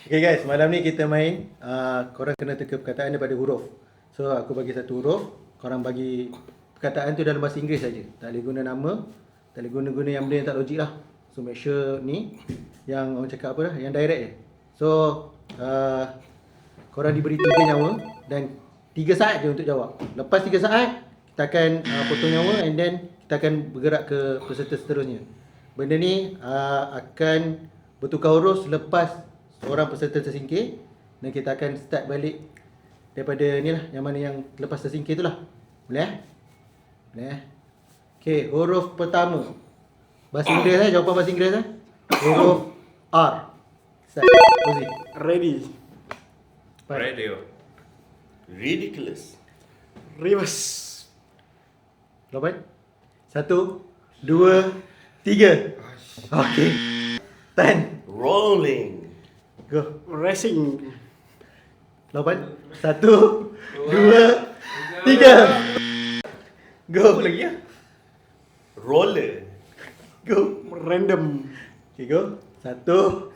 Okay guys, malam ni kita main korang kena teka perkataan daripada huruf. So aku bagi satu huruf, korang bagi perkataan tu dalam bahasa Inggeris saja. Tak boleh guna nama, tak boleh guna-guna yang benda yang tak logik lah. So make sure ni yang orang cakap apa dah, yang direct je. So korang diberi 3 nyawa dan 3 saat je untuk jawab. Lepas 3 saat kita akan potong nyawa and then kita akan bergerak ke peserta seterusnya. Benda ni akan bertukar huruf selepas seorang peserta tersingkir dan kita akan start balik daripada ni lah, yang mana yang lepas tersingkir tu lah. Boleh? Boleh? Okay, huruf pertama bahasa Inggeris jawapan bahasa Inggeris huruf R. Start. Uzi. Ready. Radio. Ridiculous. Reverse. Lapan. 1, 2, 3. Okay. Tan. Rolling. Go. Racing. Lapan. 1, 2, 3. Go. Apa lagi ya? Roller. Go. Random. Okay, go. 1, 2,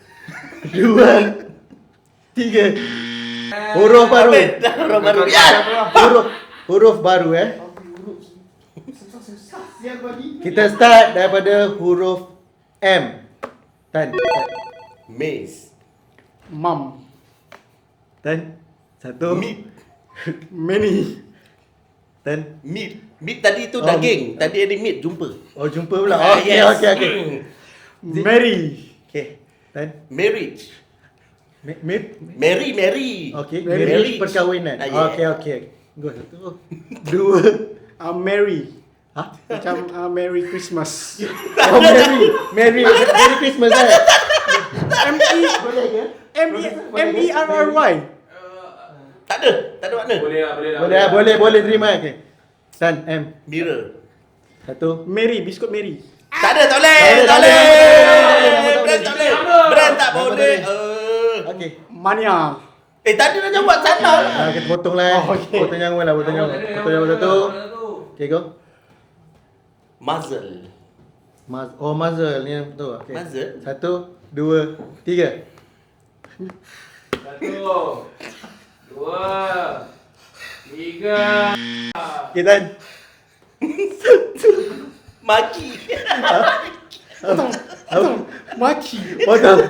3. Huruf baru. Huruf baru. Ya. Huruf baru Kita start daripada huruf M. Tan. Start. Maze. Mum. Tan. 1. Meat. Many. Tan. Meat. Meat tadi tu daging. Tadi ada meat jumpa. Oh, jumpa pula. Ah, Okay, yes. okay. Mary. Okay. Tan. Marriage. Mid. Mary. Okay. Marriage. Marriage perkahwinan. Ah, yeah. Okay. Go. 1, 2. Mary. Ha? Macam Merry Christmas. Oh, Merry Christmas M-E Boleh ke? M-E-R-R-Y. Tak ada makna. Boleh terima. Okay. Tan. M. Mirror. 1. Mary, biskut Mary. Tak boleh. Tak boleh. Brand tak boleh. Brand tak boleh. Okay. Mania. Tadi dah jawab sana lah. Kita potong lah. Okay. Potong nyawa lah. Potong nyawa satu. Okay, go. Muzzle. Muzzle ni yang betul. Okay. Muzzle? 1, 2, 3. 1, 2, 3. Okay, Tan. Maki. Maki. Potong.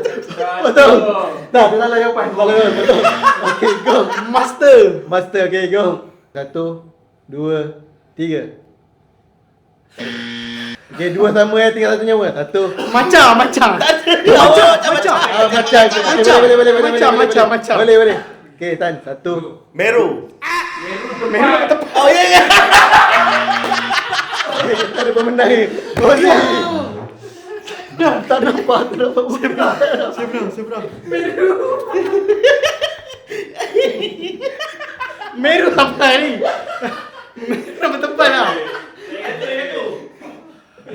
Tak, dia salah jawapan. Potong. Okay, go. Master, okay, go. 1, 2, 3. Okay, 2 sama tinggal 1 nyawa. 1. Macam. Macam. Macam. Boleh. Okay, Tan. 1. Meru. Mary kat tepat. Oh ya. Kita ada pemenang ni. Boleh. Tak nampak. Seberang. Meru apa ni?